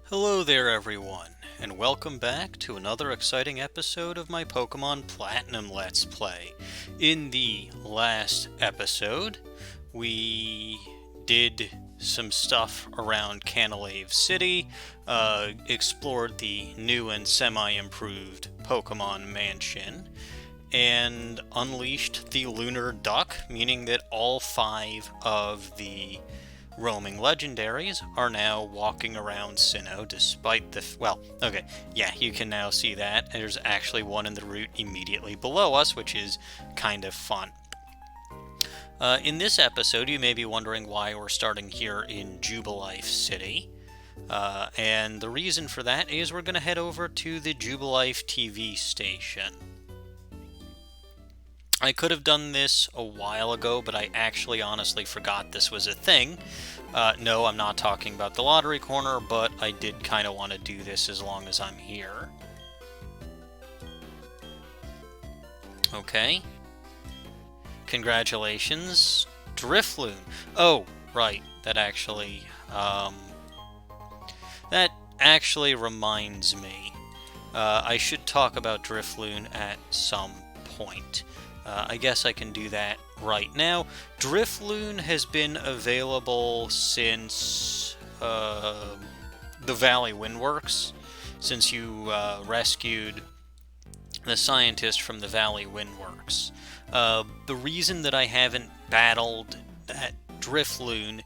Hello there everyone, and welcome back to another exciting episode of my Pokemon Platinum Let's Play. In the last episode, we did some stuff around Canalave City, explored the new and semi-improved Pokemon Mansion, and unleashed the Lunar Duck, meaning that all 5 of the roaming legendaries are now walking around Sinnoh despite the... you can now see that. There's actually one in the route immediately below us, which is kind of fun. In this episode, you may be wondering why we're starting here in Jubilife City. And the reason for that is we're going to head over to the Jubilife TV station. I could have done this a while ago, but I actually honestly forgot this was a thing. No, I'm not talking about the lottery corner, but I did kind of want to do this as long as I'm here. Okay. Congratulations. Drifloon. Oh, right. That actually reminds me. I should talk about Drifloon at some point. I guess I can do that right now. Drifloon has been available since the Valley Windworks, since you rescued the scientist from the Valley Windworks. The reason that I haven't battled that Drifloon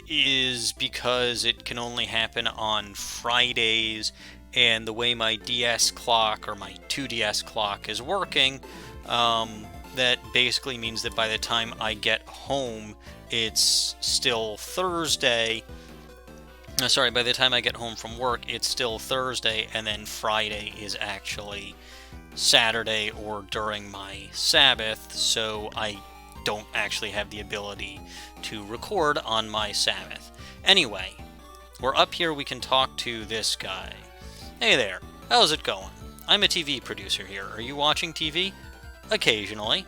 is because it can only happen on Fridays, and the way my DS clock, or my 2DS clock, is working, that basically means that by the time I get home, it's still Thursday. By the time I get home from work, it's still Thursday, and then Friday is actually Saturday or during my Sabbath, so I don't actually have the ability to record on my Sabbath. Anyway, we're up here, we can talk to this guy. Hey there, how's it going? I'm a TV producer here. Are you watching TV? Occasionally.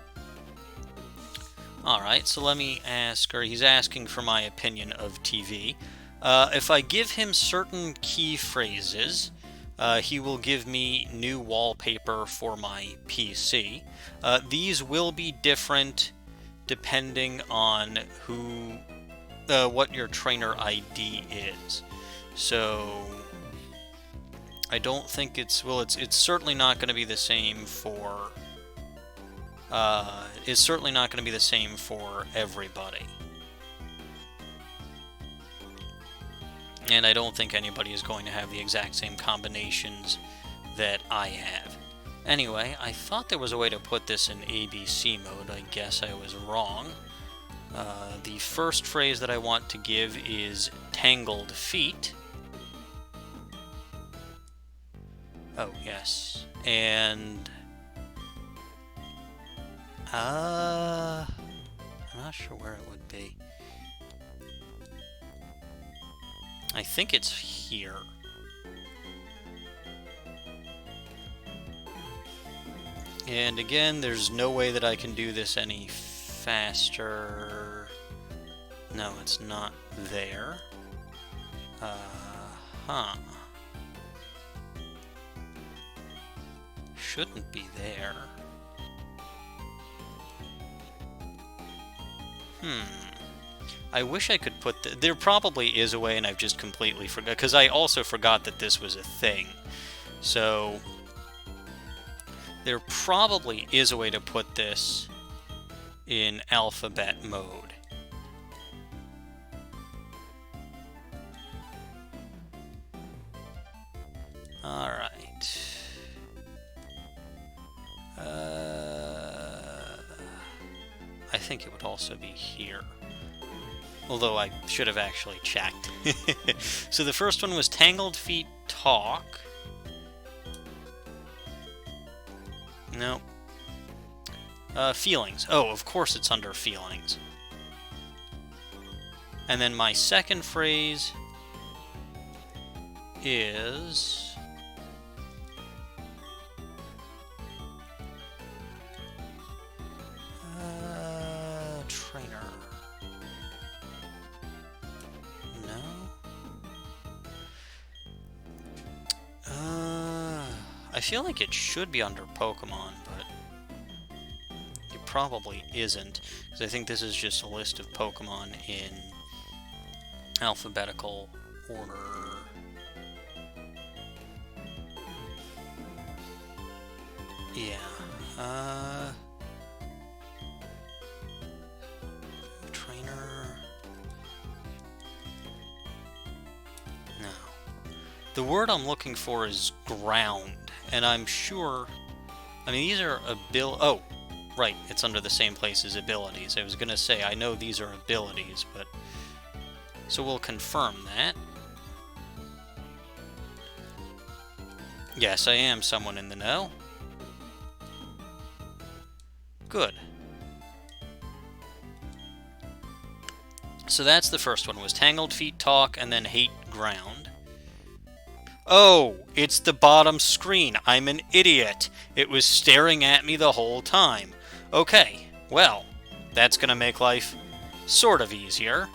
Alright, so let me ask, or he's asking for my opinion of TV. If I give him certain key phrases, he will give me new wallpaper for my PC. These will be different depending on what your trainer ID is. So I don't think it's certainly not going to be the same for everybody. And I don't think anybody is going to have the exact same combinations that I have. Anyway, I thought there was a way to put this in ABC mode. I guess I was wrong. The first phrase that I want to give is Tangled Feet. Oh, yes. And I'm not sure where it would be. I think it's here. And again, there's no way that I can do this any faster. No, it's not there. Shouldn't be there. I wish I could put there probably is a way, and I've just completely forgot, because I also forgot that this was a thing. So there probably is a way to put this in alphabet mode. Alright. I think it would also be here. Although I should have actually checked. So the first one was Tangled Feet Talk. No. Feelings. Oh, of course it's under feelings. And then my second phrase is... trainer. No? I feel like it should be under Pokemon, but it probably isn't, because I think this is just a list of Pokemon in alphabetical order. Yeah, trainer... No. The word I'm looking for is ground, and I'm sure... I mean, these are oh, right, it's under the same place as abilities. I was gonna say, I know these are abilities, but... So we'll confirm that. Yes, I am someone in the know. Good. So that's the first one, was Tangled Feet Talk, and then Hate Ground. Oh, it's the bottom screen. I'm an idiot. It was staring at me the whole time. Okay, well, that's gonna make life sort of easier.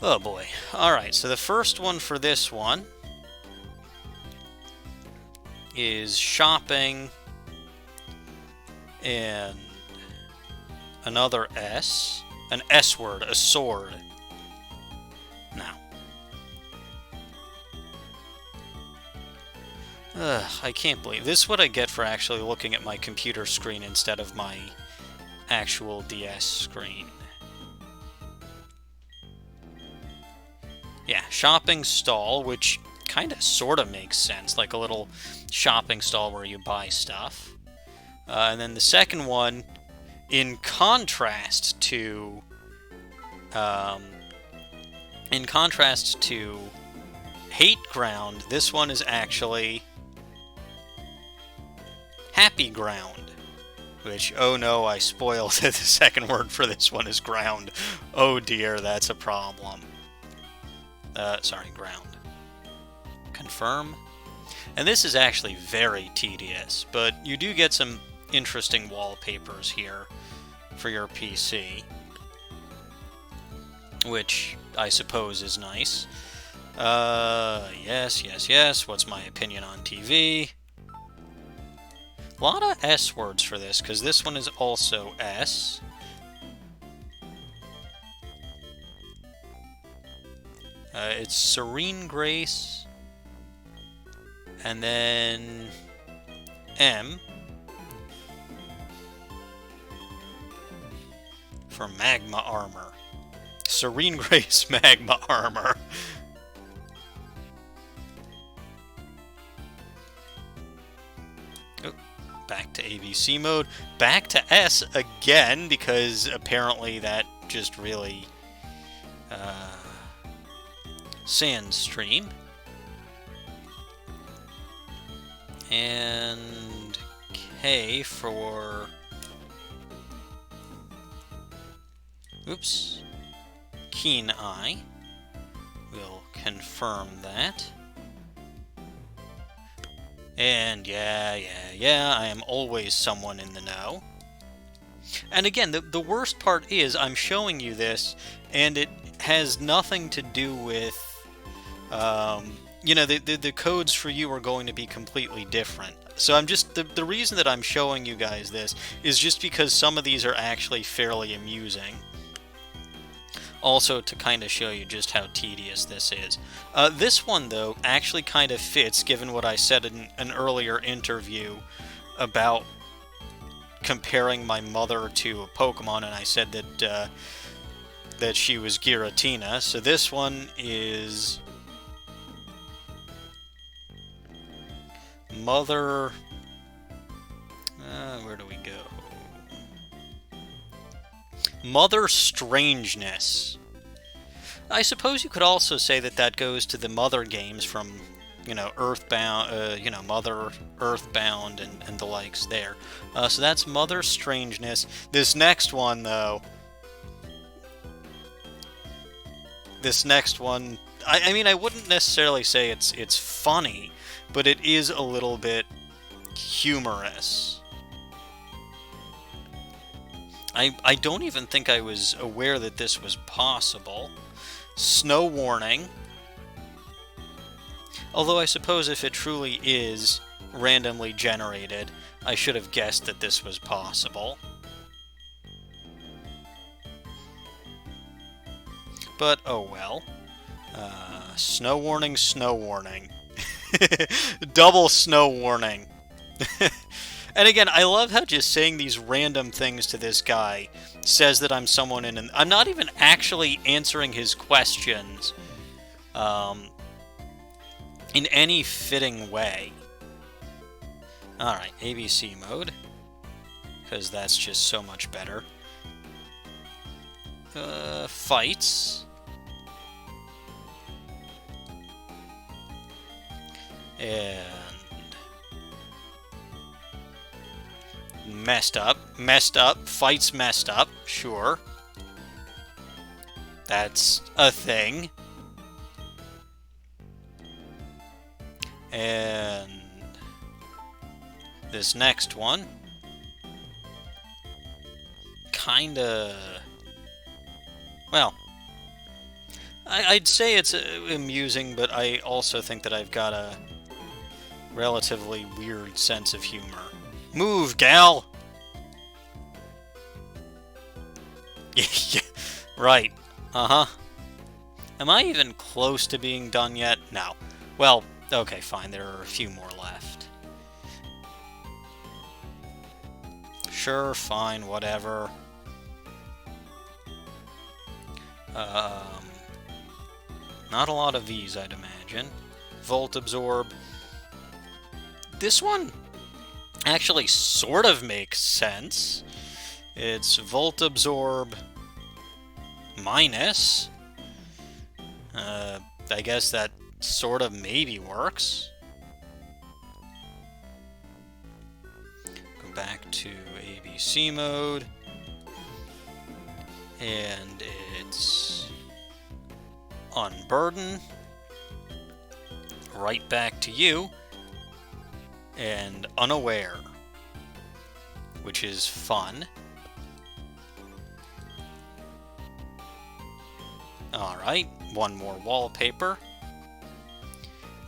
Oh boy. Alright, so the first one for this one is shopping and another S. An S word, a sword. Now. I can't believe this is what I get for actually looking at my computer screen instead of my actual DS screen. Yeah, shopping stall, which kind of sort of makes sense, like a little shopping stall where you buy stuff. And then the second one, in contrast to Hate Ground, this one is actually Happy Ground, which, oh no, I spoiled it. The second word for this one is ground. Oh dear, that's a problem. Sorry, ground. Confirm. And this is actually very tedious, but you do get some interesting wallpapers here for your PC, which I suppose is nice. Yes. What's my opinion on TV? A lot of S words for this, because this one is also S. It's Serene Grace, and then M for Magma Armor. Serene Grace Magma Armor. Oh, back to ABC mode. Back to S again, because apparently that just really... Sandstream. And K for... Oops. Keen Eye. We'll confirm that. And yeah, I am always someone in the know. And again, the worst part is I'm showing you this, and it has nothing to do with, you know, the codes for you are going to be completely different. So I'm just, the reason that I'm showing you guys this is just because some of these are actually fairly amusing. Also to kind of show you just how tedious this is. This one, though, actually kind of fits, given what I said in an earlier interview about comparing my mother to a Pokemon, and I said that that she was Giratina. So this one is Mother... where do we go? Mother Strangeness. I suppose you could also say that that goes to the Mother games from, you know, Earthbound, you know, Mother, Earthbound, and the likes there. So that's Mother Strangeness. This next one, though... This next one... I mean, I wouldn't necessarily say it's funny, but it is a little bit humorous. I don't even think I was aware that this was possible. Snow Warning. Although I suppose if it truly is randomly generated, I should have guessed that this was possible. But oh well. Snow warning, snow warning. Double snow warning. And again, I love how just saying these random things to this guy says that I'm someone in I'm not even actually answering his questions in any fitting way. Alright, ABC mode. Because that's just so much better. Fights. And messed up, fights messed up, sure. That's a thing. And this next one, kinda, well, I'd say it's amusing, but I also think that I've got a relatively weird sense of humor. Move, gal! Yeah, right. Uh-huh. Am I even close to being done yet? No. Well, okay, fine. There are a few more left. Sure, fine, whatever. Not a lot of these, I'd imagine. Volt Absorb. This one actually sort of makes sense. It's Volt Absorb minus. I guess that sort of maybe works. Go back to ABC mode. And it's Unburden. Right back to you. And Unaware. Which is fun. Alright, one more wallpaper.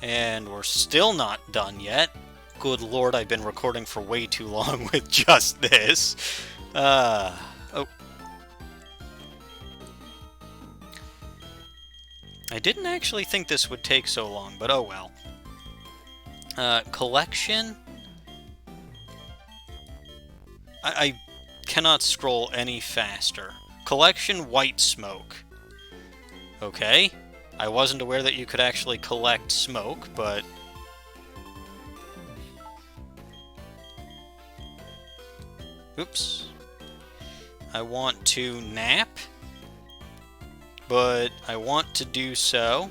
And we're still not done yet. Good lord, I've been recording for way too long with just this. Oh. I didn't actually think this would take so long, but oh well. Collection? I cannot scroll any faster. Collection white smoke. Okay. I wasn't aware that you could actually collect smoke, but... Oops. I want to nap, but I want to do so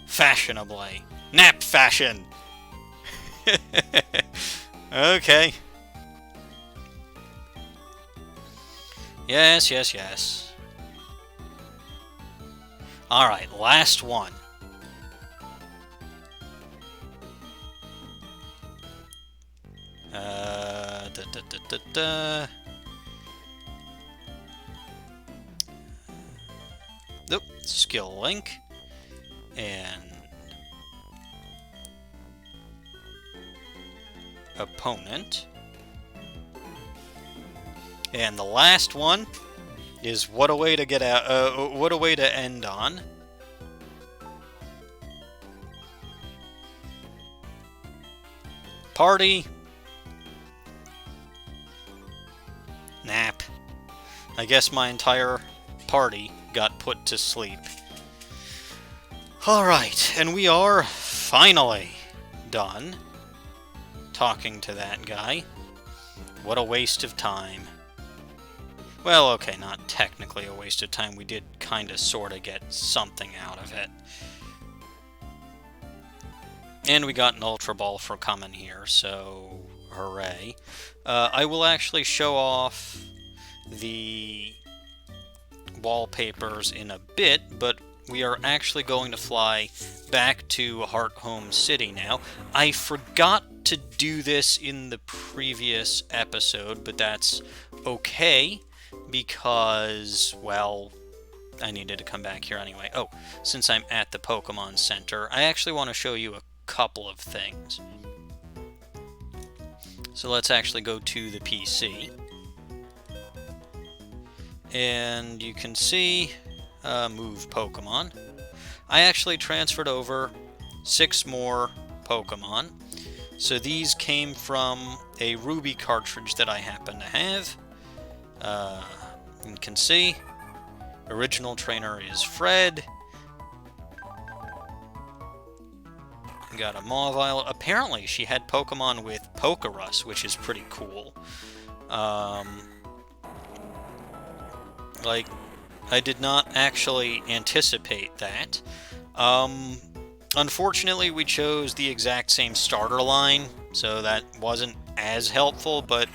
fashionably. Nap fashion! Okay. Yes, yes, yes. Alright, last one. Nope, skill link. And opponent. And the last one is what a way to get out, what a way to end on. Party. Nap. I guess my entire party got put to sleep. Alright, and we are finally done talking to that guy. What a waste of time. Well, okay, not technically a waste of time. We did kind of sort of get something out of it. And we got an Ultra Ball for coming here, so hooray. I will actually show off the wallpapers in a bit, but we are actually going to fly back to Heart Home City now. I forgot to do this in the previous episode, but that's okay, because, well, I needed to come back here anyway. Oh, since I'm at the Pokemon Center, I actually want to show you a couple of things. So let's actually go to the PC. And you can see, move Pokemon. I actually transferred over 6 more Pokemon. So these came from a Ruby cartridge that I happen to have. You can see, original trainer is Fred. Got a Mawile. Apparently she had Pokemon with MEtagross, which is pretty cool. Like, I did not actually anticipate that. Unfortunately, we chose the exact same starter line, so that wasn't as helpful, but,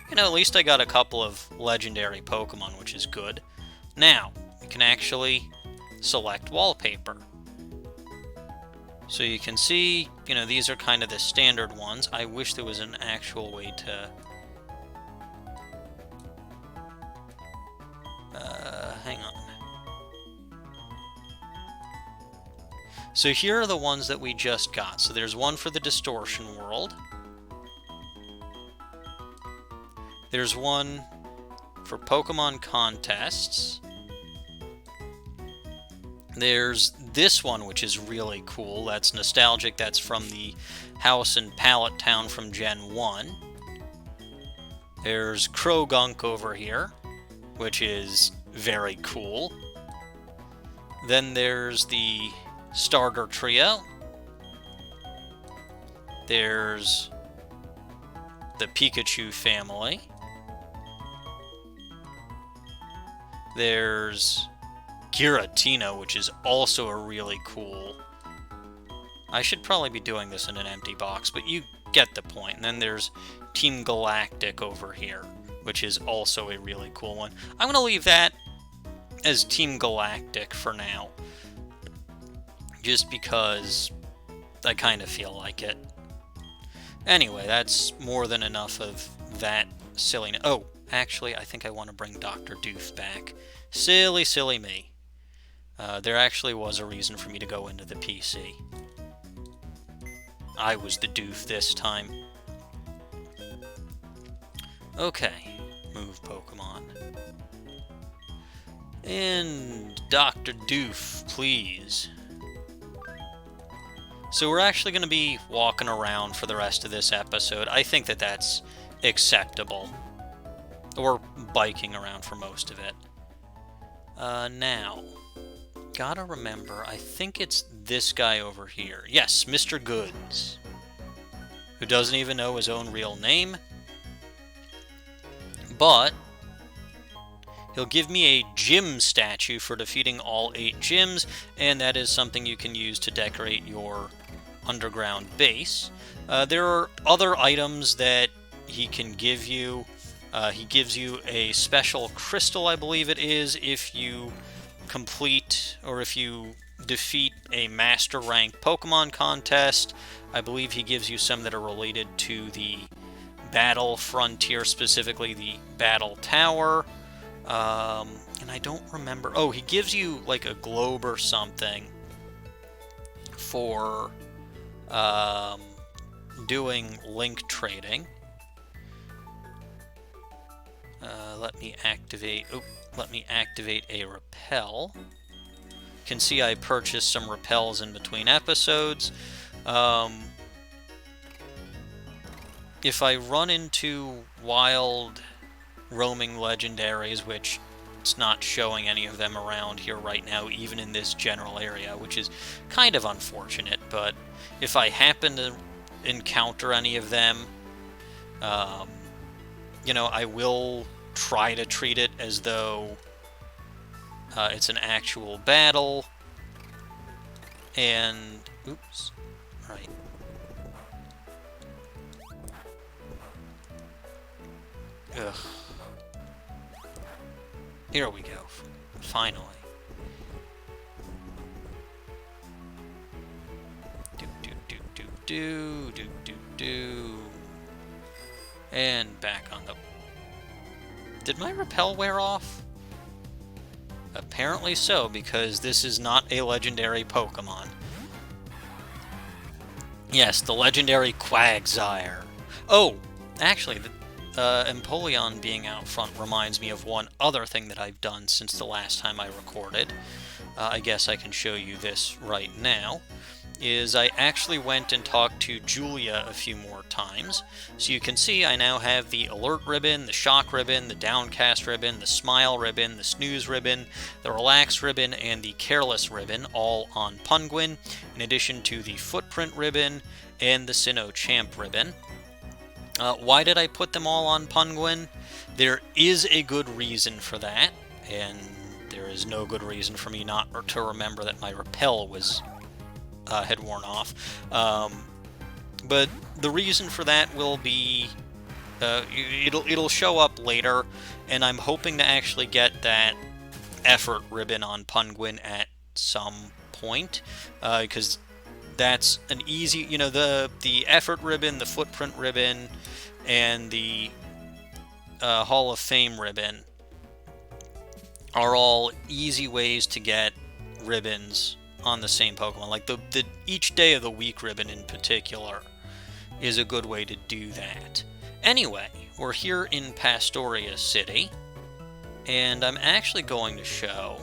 you know, at least I got a couple of legendary Pokemon, which is good. Now, we can actually select wallpaper. So you can see, you know, these are kind of the standard ones. I wish there was an actual way to... hang on. So here are the ones that we just got. So there's one for the Distortion World. There's one for Pokemon contests. There's this one, which is really cool. That's nostalgic. That's from the house in Pallet Town from Gen 1. There's Krogunk over here, which is very cool. Then there's the starter trio. There's the Pikachu family. There's Giratina, which is also a really cool... I should probably be doing this in an empty box, but you get the point. And then there's Team Galactic over here, which is also a really cool one. I'm going to leave that as Team Galactic for now, just because I kind of feel like it. Anyway, that's more than enough of that silliness. Oh, actually, I think I want to bring Dr. Doof back. Silly, silly me. There actually was a reason for me to go into the PC. I was the Doof this time. Okay, move Pokemon. And Dr. Doof, please. So we're actually going to be walking around for the rest of this episode. I think that that's acceptable. Or biking around for most of it. Now, gotta remember, I think it's this guy over here. Yes, Mr. Goods. Who doesn't even know his own real name. But he'll give me a gym statue for defeating all 8 gyms, and that is something you can use to decorate your underground base. There are other items that he can give you. He gives you a special crystal, I believe it is, if you complete or if you defeat a master rank Pokemon contest. I believe he gives you some that are related to the Battle Frontier, specifically the Battle Tower. And I don't remember... Oh, he gives you like a globe or something for doing link trading. Let me activate a repel. You can see I purchased some repels in between episodes. If I run into wild roaming legendaries, which it's not showing any of them around here right now, even in this general area, which is kind of unfortunate, but if I happen to encounter any of them, you know, I will try to treat it as though it's an actual battle. And oops, right. Ugh. Here we go. Finally. Do. And back on the... Did my repel wear off? apparently so, because this is not a legendary Pokemon. Yes, the legendary Quagsire. Oh, actually, the Empoleon being out front reminds me of one other thing that I've done since the last time I recorded. I guess I can show you this right now. Is I actually went and talked to Julia a few more times. So you can see I now have the Alert Ribbon, the Shock Ribbon, the Downcast Ribbon, the Smile Ribbon, the Snooze Ribbon, the Relax Ribbon, and the Careless Ribbon, all on Penguin, in addition to the Footprint Ribbon and the Sinnoh Champ Ribbon. Why did I put them all on Penguin? There is a good reason for that, and there is no good reason for me not to remember that my Repel was had worn off. But the reason for that will be it'll show up later, and I'm hoping to actually get that Effort Ribbon on Penguin at some point, because that's an easy, the Effort Ribbon, the Footprint Ribbon, and the Hall of Fame Ribbon are all easy ways to get ribbons on the same Pokemon. Like the each day of the week ribbon in particular is a good way to do that. Anyway, we're here in Pastoria City, and I'm actually going to show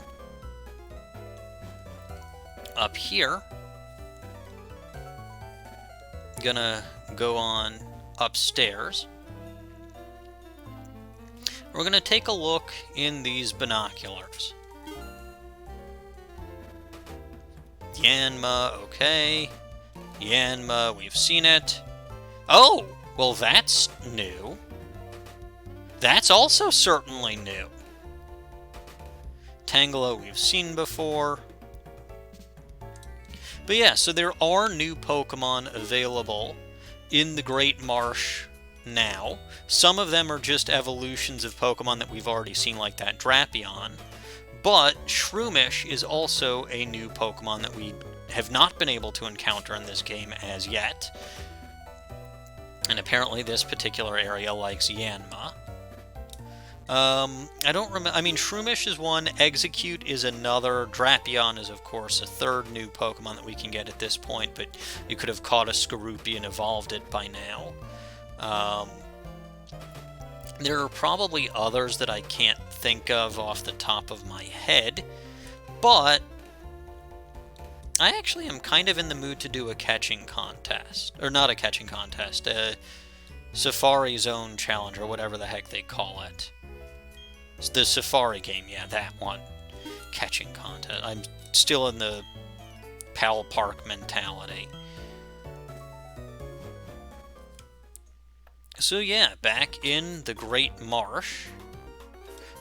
up here. Gonna go on upstairs. We're gonna take a look in these binoculars. Yanma, okay. Yanma, we've seen it. Oh, well that's new. That's also certainly new. Tangela we've seen before. But yeah, so there are new Pokemon available in the Great Marsh now. Some of them are just evolutions of Pokemon that we've already seen, like that Drapion. But Shroomish is also a new Pokemon that we have not been able to encounter in this game as yet. And apparently this particular area likes Yanma. I don't remember. I mean, Shroomish is one, Execute is another, Drapion is, of course, a third new Pokemon that we can get at this point, but you could have caught a Skorupi and evolved it by now. There are probably others that I can't think of off the top of my head, but I actually am kind of in the mood to do a catching contest. Or not a catching contest, a Safari Zone Challenge, or whatever the heck they call it. It's the Safari game, yeah, that one. Catching contest. I'm still in the Pal Park mentality. So yeah, back in the Great Marsh.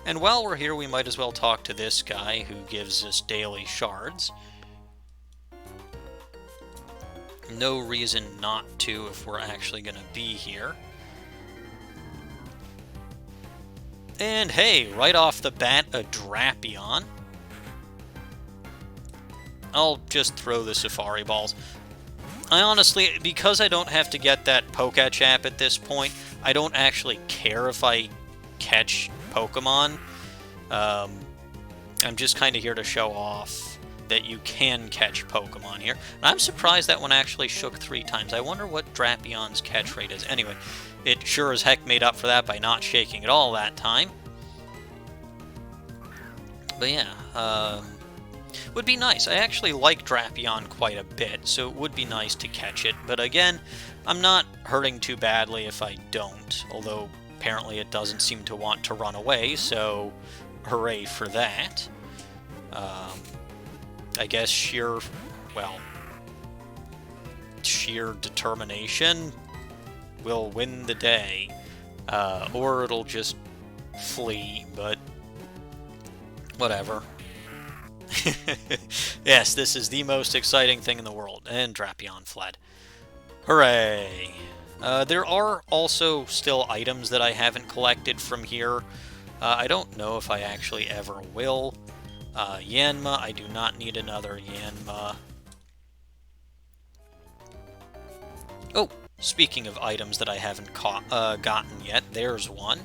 And while we're here, we might as well talk to this guy who gives us daily shards. No reason not to if we're actually going to be here. And hey, right off the bat, a Drapion. I'll just throw the Safari Balls. I honestly, because I don't have to get that Pokachap at this point, I don't actually care if I catch Pokemon. I'm just kind of here to show off that you can catch Pokemon here. And I'm surprised that one actually shook 3 times. I wonder what Drapion's catch rate is. Anyway, it sure as heck made up for that by not shaking at all that time. But yeah, would be nice. I actually like Drapion quite a bit, so it would be nice to catch it. But again, I'm not hurting too badly if I don't, although apparently it doesn't seem to want to run away, so hooray for that. I guess sheer determination will win the day. Or it'll just flee, but whatever. Yes, this is the most exciting thing in the world, and Drapion fled. Hooray! There are also still items that I haven't collected from here. I don't know if I actually ever will. Yanma, I do not need another Yanma. Oh, speaking of items that I haven't gotten yet, there's one.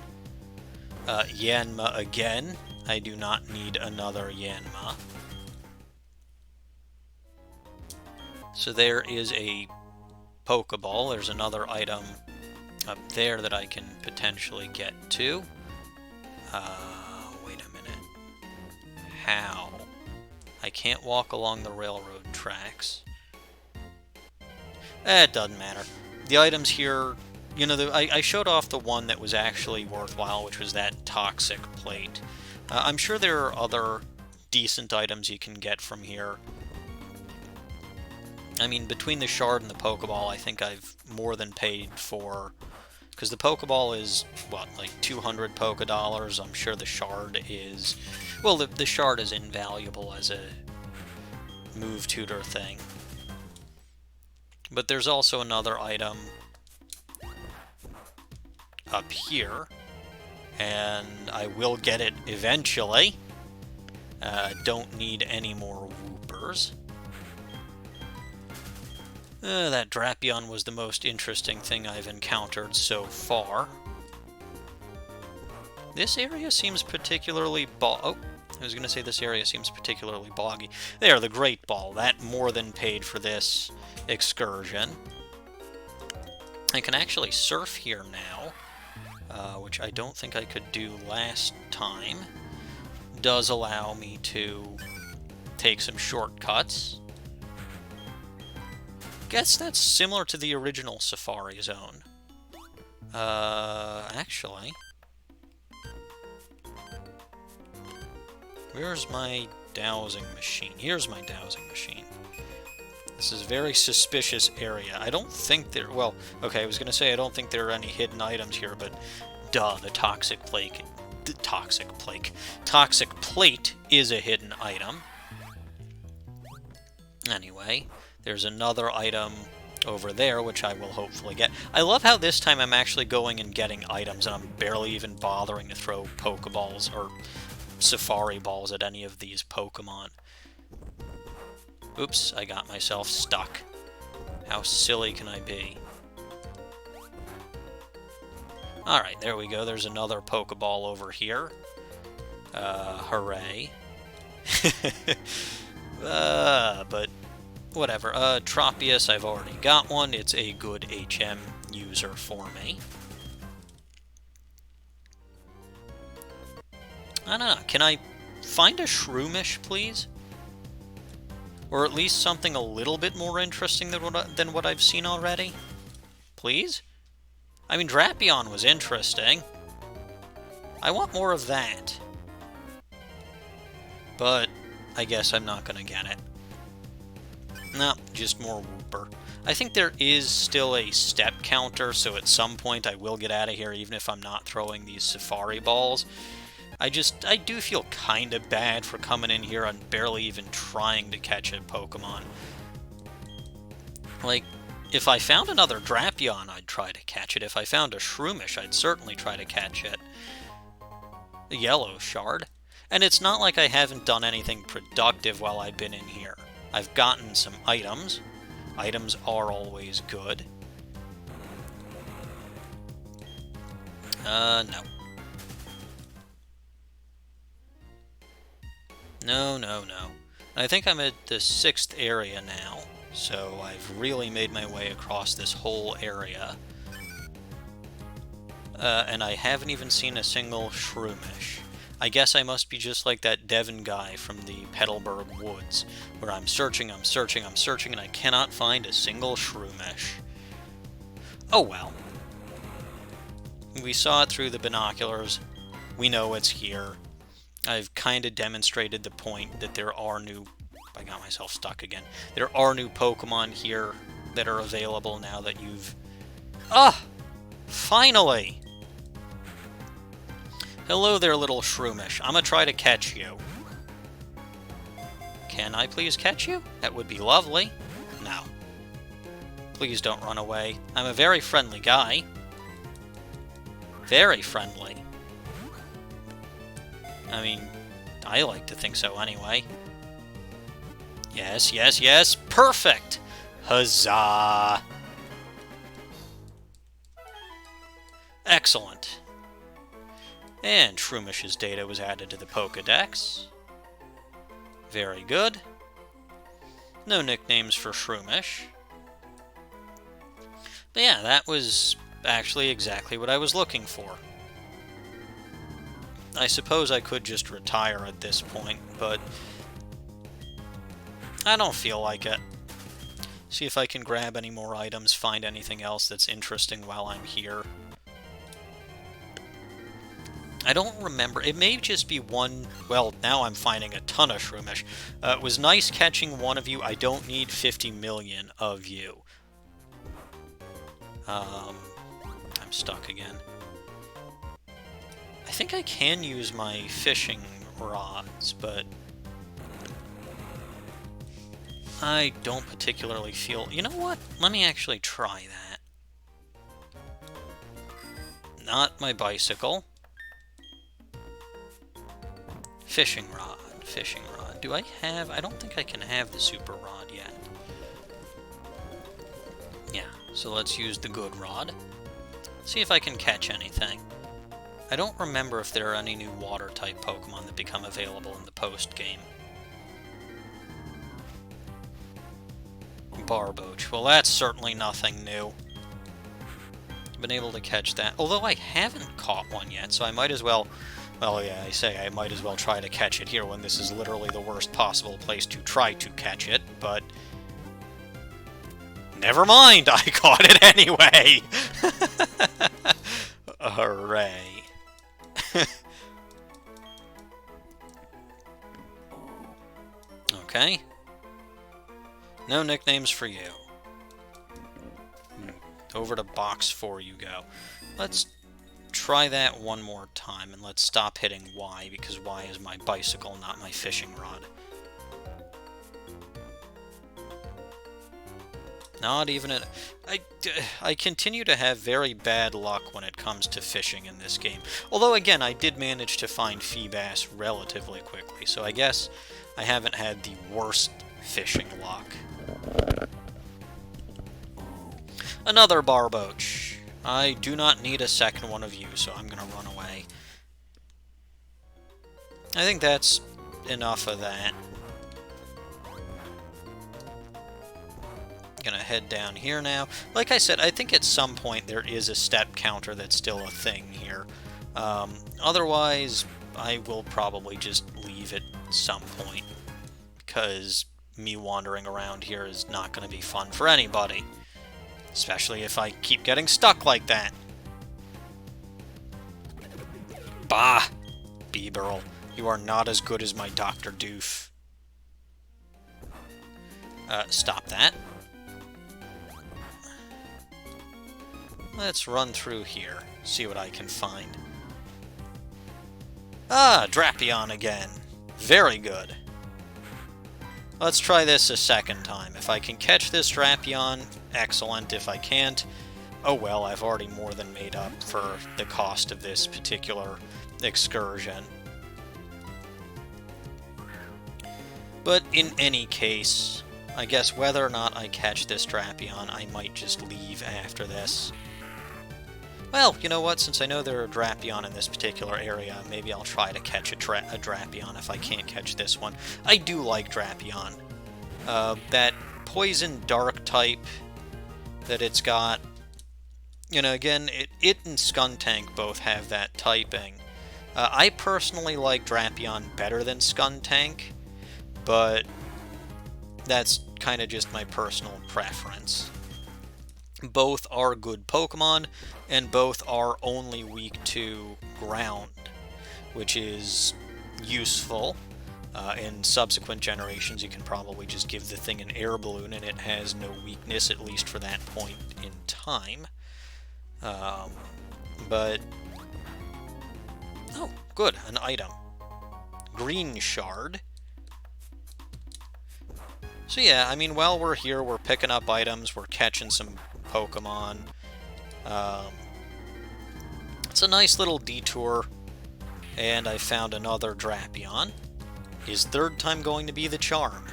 Yanma again. I do not need another Yanma. So there is a Pokeball. There's another item up there that I can potentially get to. Wait a minute. How? I can't walk along the railroad tracks. It doesn't matter. The items here, you know, I showed off the one that was actually worthwhile, which was that toxic plate. I'm sure there are other decent items you can get from here. I mean, between the shard and the Pokeball, I think I've more than paid for... Because the Pokeball is, what, like 200 Pokedollars? I'm sure the shard is... Well, the shard is invaluable as a move tutor thing. But there's also another item up here. And I will get it eventually. Don't need any more Whoopers. That Drapion was the most interesting thing I've encountered so far. This area seems particularly I was going to say this area seems particularly boggy. There, the Great Ball. That more than paid for this excursion. I can actually surf here now, which I don't think I could do last time. Does allow me to take some shortcuts. Guess that's similar to the original Safari Zone. Actually... Where's my dowsing machine? Here's my dowsing machine. This is a very suspicious area. I don't think there... Well, okay, I was going to say I don't think there are any hidden items here, but duh, the toxic plate... Toxic plate is a hidden item. Anyway... There's another item over there, which I will hopefully get. I love how this time I'm actually going and getting items, and I'm barely even bothering to throw Pokeballs or Safari Balls at any of these Pokemon. Oops, I got myself stuck. How silly can I be? Alright, there we go. There's another Pokeball over here. Hooray. But... Whatever. Tropius, I've already got one. It's a good HM user for me. I don't know. Can I find a Shroomish, please? Or at least something a little bit more interesting than what I've seen already? Please? I mean, Drapion was interesting. I want more of that. But I guess I'm not going to get it. No, just more Whooper. I think there is still a step counter, so at some point I will get out of here, even if I'm not throwing these Safari Balls. I do feel kind of bad for coming in here and barely even trying to catch a Pokemon. Like, if I found another Drapion, I'd try to catch it. If I found a Shroomish, I'd certainly try to catch it. The Yellow Shard. And it's not like I haven't done anything productive while I've been in here. I've gotten some items. Items are always good. No. No. I think I'm at the 6th area now, so I've really made my way across this whole area. And I haven't even seen a single Shroomish. I guess I must be just like that Devon guy from the Petalburg Woods, where I'm searching, and I cannot find a single Shroomish. Oh well. We saw it through the binoculars. We know it's here. I've kind of demonstrated the point that there are new... I got myself stuck again. There are new Pokemon here that are available now that you've... Ah! Finally! Hello there, little Shroomish. I'm gonna try to catch you. Can I please catch you? That would be lovely. No. Please don't run away. I'm a very friendly guy. Very friendly. I mean, I like to think so anyway. Yes. Perfect! Huzzah! Excellent. And Shroomish's data was added to the Pokédex. Very good. No nicknames for Shroomish. But yeah, that was actually exactly what I was looking for. I suppose I could just retire at this point, but I don't feel like it. See if I can grab any more items, find anything else that's interesting while I'm here. I don't remember. It may just be one... Well, now I'm finding a ton of Shroomish. It was nice catching one of you. I don't need 50 million of you. I'm stuck again. I think I can use my fishing rods, but I don't particularly feel... You know what? Let me actually try that. Not my bicycle. Fishing rod, fishing rod. Do I have... I don't think I can have the super rod yet. Yeah, so let's use the good rod. See if I can catch anything. I don't remember if there are any new water-type Pokemon that become available in the post-game. Barboach. Well, that's certainly nothing new. Been able to catch that. Although I haven't caught one yet, so I might as well... Well, yeah, I might as well try to catch it here when this is literally the worst possible place to try to catch it, but... Never mind! I caught it anyway! Hooray. Okay. No nicknames for you. Over to box 4 you go. Let's try that one more time, and let's stop hitting Y, because Y is my bicycle, not my fishing rod. Not even a... I continue to have very bad luck when it comes to fishing in this game. Although, again, I did manage to find Feebass relatively quickly, so I guess I haven't had the worst fishing luck. Another Barboach. I do not need a second one of you, so I'm going to run away. I think that's enough of that. Gonna head down here now. Like I said, I think at some point there is a step counter that's still a thing here. Otherwise, I will probably just leave at some point, because me wandering around here is not going to be fun for anybody. Especially if I keep getting stuck like that. Bah! Beeberl, you are not as good as my Dr. Doof. Stop that. Let's run through here, see what I can find. Ah, Drapion again. Very good. Let's try this a second time. If I can catch this Drapion, excellent. If I can't, oh well, I've already more than made up for the cost of this particular excursion. But in any case, I guess whether or not I catch this Drapion, I might just leave after this. Well, you know what? Since I know there are Drapion in this particular area, maybe I'll try to catch a Drapion if I can't catch this one. I do like Drapion. That Poison Dark type that it's got, you know, again, it and Skuntank both have that typing. I personally like Drapion better than Skuntank, but that's kind of just my personal preference. Both are good Pokemon, and both are only weak to ground, which is useful. In subsequent generations, you can probably just give the thing an air balloon, and it has no weakness, at least for that point in time. But... Oh, good, an item. Green Shard. So yeah, I mean, while we're here, we're picking up items, we're catching some Pokemon. It's a nice little detour, and I found another Drapion. Is third time going to be the charm?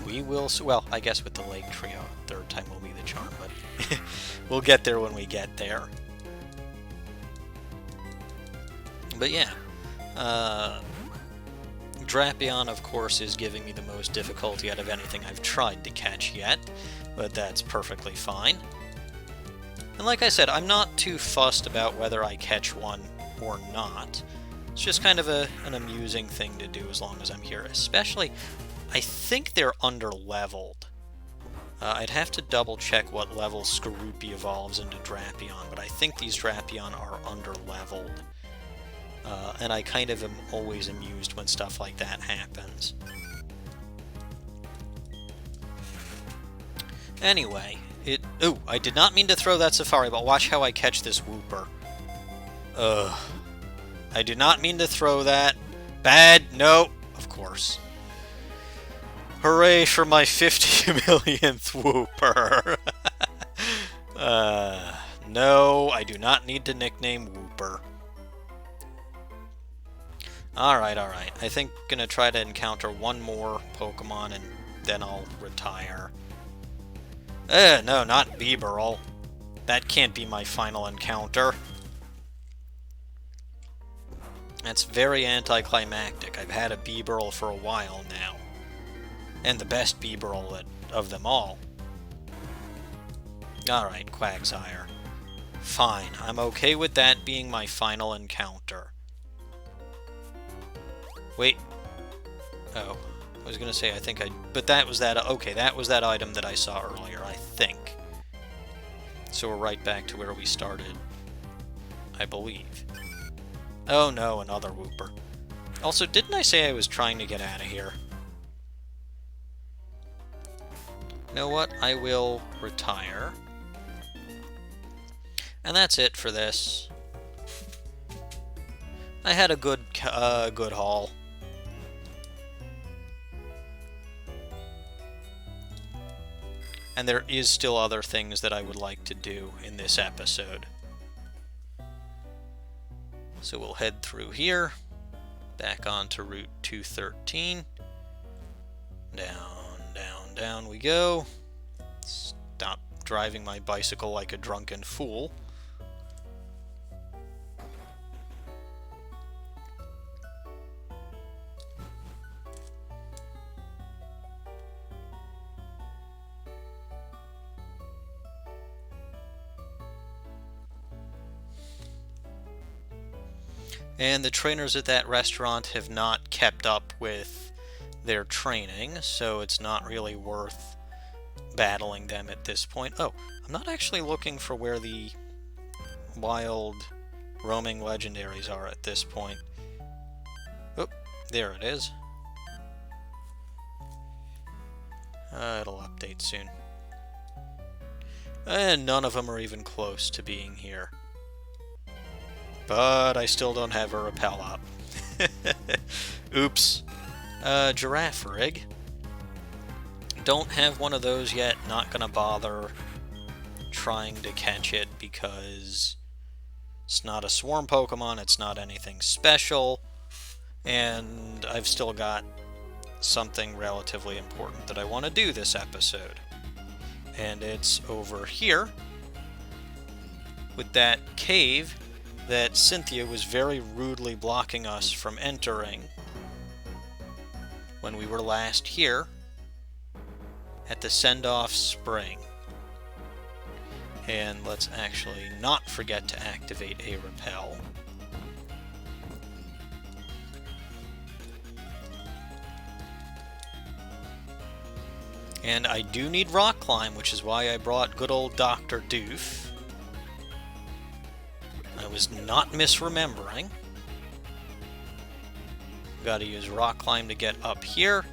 We will... Well, I guess with the Lake Trio, third time will be the charm, but we'll get there when we get there. Drapion, of course, is giving me the most difficulty out of anything I've tried to catch yet, but that's perfectly fine. And like I said, I'm not too fussed about whether I catch one or not. It's just kind of an amusing thing to do as long as I'm here. Especially, I think they're under-leveled. I'd have to double-check what level Skorupi evolves into Drapion, but I think these Drapion are under-leveled. And I kind of am always amused when stuff like that happens. Anyway, ooh, I did not mean to throw that Safari, but watch how I catch this Wooper. Ugh. I did not mean to throw that. Bad, no, of course. Hooray for my 50 millionth Wooper. No, I do not need to nickname Wooper. Alright. I think I'm gonna try to encounter one more Pokemon and then I'll retire. No, not Bibarel. That can't be my final encounter. That's very anticlimactic. I've had a Bibarel for a while now. And the best Bibarel of them all. Alright, Quagsire. Fine, I'm okay with that being my final encounter. Wait. Oh, I was gonna say but that was that, okay, that was that item that I saw earlier, I think. So we're right back to where we started, I believe. Oh no, another Wooper. Also, didn't I say I was trying to get out of here? You know what? I will retire. And that's it for this. I had a good haul. And there is still other things that I would like to do in this episode. So we'll head through here, back onto Route 213. Down we go. Stop driving my bicycle like a drunken fool. And the trainers at that restaurant have not kept up with their training, so it's not really worth battling them at this point. Oh, I'm not actually looking for where the wild roaming legendaries are at this point. Oh, there it is. It'll update soon. And none of them are even close to being here. But I still don't have a repel up. Oops. Giraffe rig. Don't have one of those yet. Not gonna bother trying to catch it because it's not a swarm Pokemon, it's not anything special, and I've still got something relatively important that I want to do this episode. And it's over here with that cave that Cynthia was very rudely blocking us from entering when we were last here at the Send-Off Spring. And let's actually not forget to activate a repel. And I do need Rock Climb, which is why I brought good old Dr. Doof. I was not misremembering. Gotta use Rock Climb to get up here.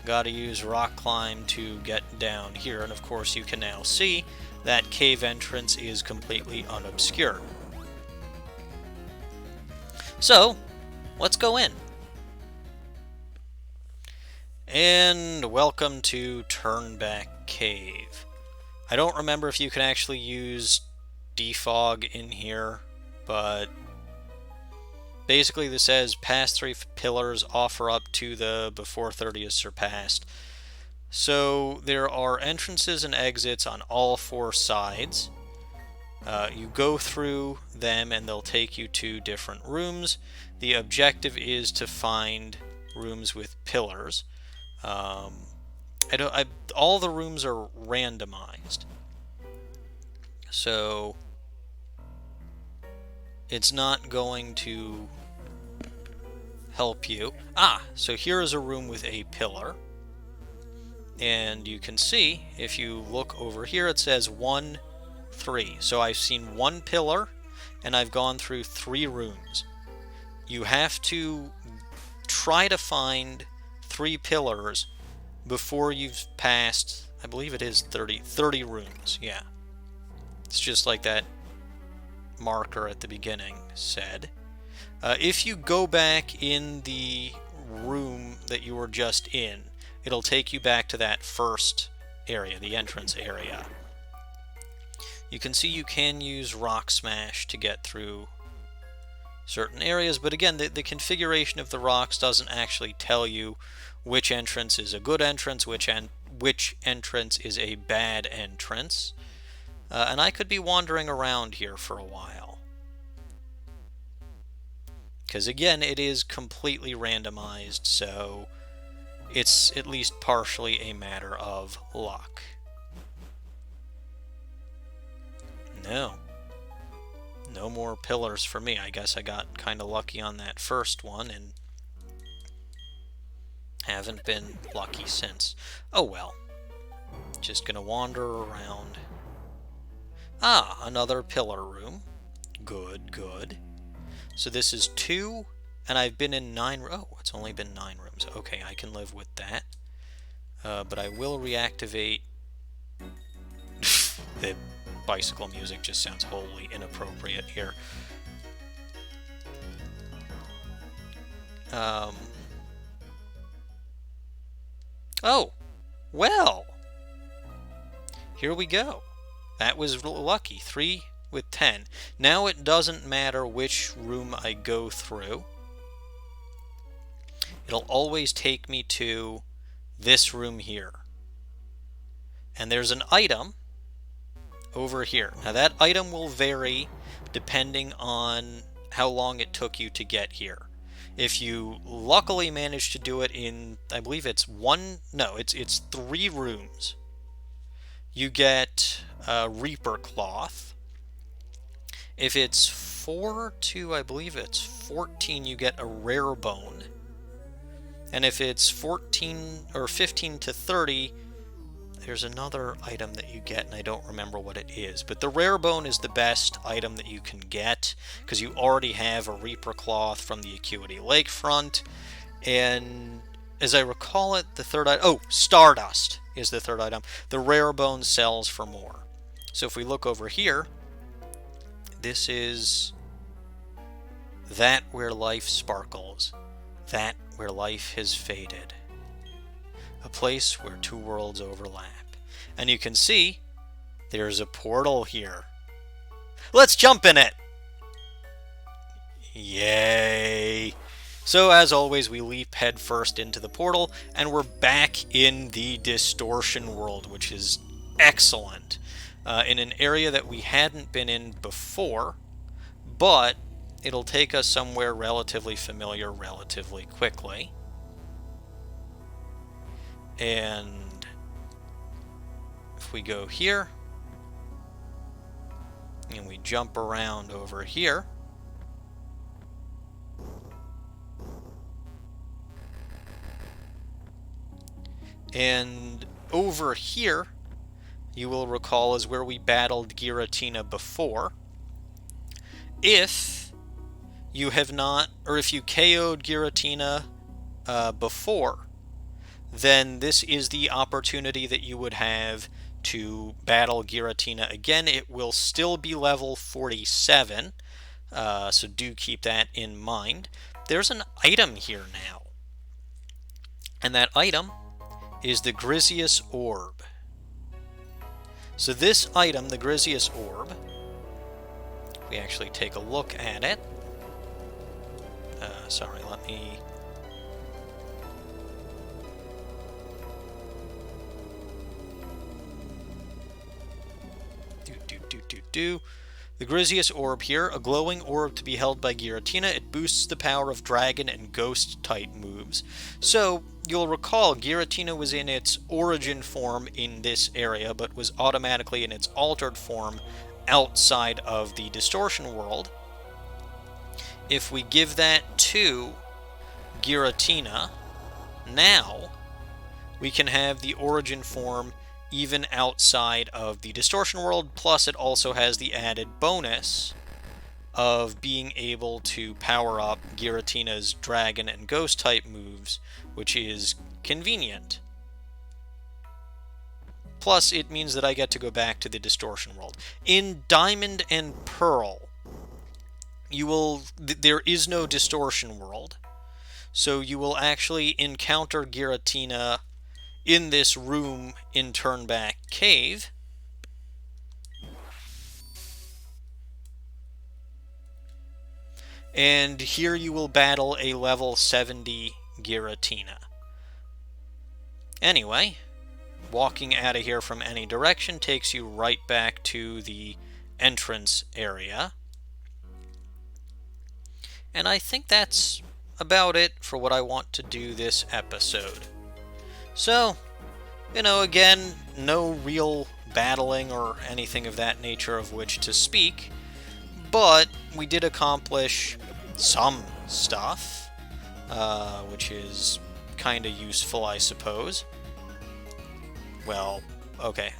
Gotta use Rock Climb to get down here. And of course you can now see that cave entrance is completely unobscured. So, let's go in. And welcome to Turnback Cave. I don't remember if you can actually use defog in here, but basically this says past 3 pillars offer up to the before 30 is surpassed. So there are entrances and exits on all 4 sides. You go through them and they'll take you to different rooms. The objective is to find rooms with pillars. All the rooms are randomized, so it's not going to help you. So here is a room with a pillar, and you can see, if you look over here, it says 1, 3. So I've seen 1 pillar, and I've gone through 3 rooms. You have to try to find 3 pillars before you've passed, I believe it is 30 rooms, yeah. It's just like that marker at the beginning said. If you go back in the room that you were just in, it'll take you back to that first area, the entrance area. You can see you can use Rock Smash to get through certain areas, but again, the configuration of the rocks doesn't actually tell you which entrance is a good entrance, which entrance is a bad entrance. And I could be wandering around here for a while. Because again, it is completely randomized, so it's at least partially a matter of luck. No more pillars for me. I guess I got kind of lucky on that first one and haven't been lucky since. Oh well. Just gonna wander around. Another pillar room. Good, good. So this is 2, and I've been in 9. Oh, it's only been 9 rooms. Okay, I can live with that. But I will reactivate. The bicycle music just sounds wholly inappropriate here. Oh, well. Here we go. That was lucky. 3 with 10. Now it doesn't matter which room I go through. It'll always take me to this room here. And there's an item over here. Now that item will vary depending on how long it took you to get here. If you luckily manage to do it in, I believe it's 3 rooms, you get a Reaper Cloth. If it's 4 to, I believe it's 14, you get a Rare Bone. And if it's 14 or 15 to 30, there's another item that you get, and I don't remember what it is. But the Rare Bone is the best item that you can get, because you already have a Reaper Cloth from the Acuity Lakefront. And as I recall it, the third item... Oh, Stardust is the third item. The Rare Bone sells for more. So if we look over here, this is that where life sparkles, that where life has faded. A place where 2 worlds overlap. And you can see there's a portal here. Let's jump in it! Yay! So as always, we leap headfirst into the portal, and we're back in the Distortion World, which is excellent. In an area that we hadn't been in before, but it'll take us somewhere relatively familiar relatively quickly. And if we go here, and we jump around over here, and over here, you will recall, is where we battled Giratina before. If you have not, or if you KO'd Giratina before, then this is the opportunity that you would have to battle Giratina again. It will still be level 47, so do keep that in mind. There's an item here now, and that item is the Griseous Orb. So this item, the Griseous Orb, we actually take a look at it. Sorry, let me... The Grizzlius Orb here, a glowing orb to be held by Giratina. It boosts the power of dragon and ghost type moves. So, you'll recall Giratina was in its origin form in this area, but was automatically in its altered form outside of the Distortion World. If we give that to Giratina, now we can have the origin form even outside of the Distortion World, plus it also has the added bonus of being able to power up Giratina's dragon and ghost type moves, which is convenient. Plus, it means that I get to go back to the Distortion World. In Diamond and Pearl, there is no Distortion World, so you will actually encounter Giratina in this room in Turnback Cave. And here you will battle a level 70 Giratina. Anyway, walking out of here from any direction takes you right back to the entrance area. And I think that's about it for what I want to do this episode. So, again, no real battling or anything of that nature of which to speak, but we did accomplish some stuff, which is kind of useful, I suppose. Well, okay,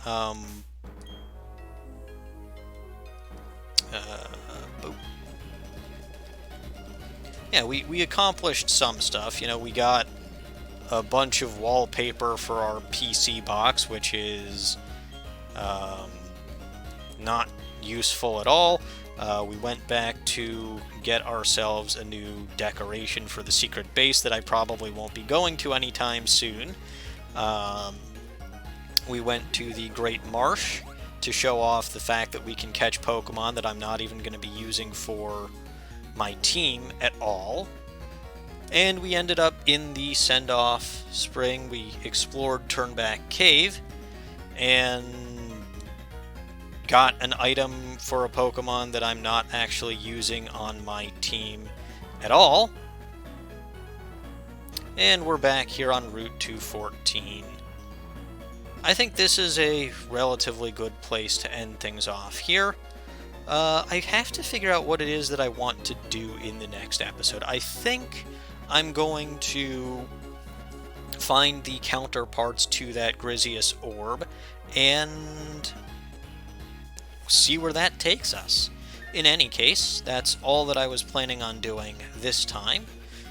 yeah, we accomplished some stuff. We got a bunch of wallpaper for our PC box, which is not useful at all. We went back to get ourselves a new decoration for the secret base that I probably won't be going to anytime soon. We went to the Great Marsh to show off the fact that we can catch Pokemon that I'm not even going to be using for my team at all. And we ended up in the send-off spring. We explored Turnback Cave and got an item for a Pokemon that I'm not actually using on my team at all. And we're back here on Route 214. I think this is a relatively good place to end things off here. I have to figure out what it is that I want to do in the next episode. I think I'm going to find the counterparts to that Grizzlius Orb and see where that takes us. In any case, that's all that I was planning on doing this time.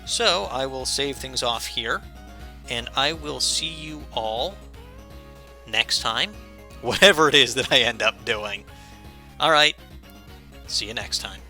So I will save things off here, and I will see you all next time, whatever it is that I end up doing. Alright, see you next time.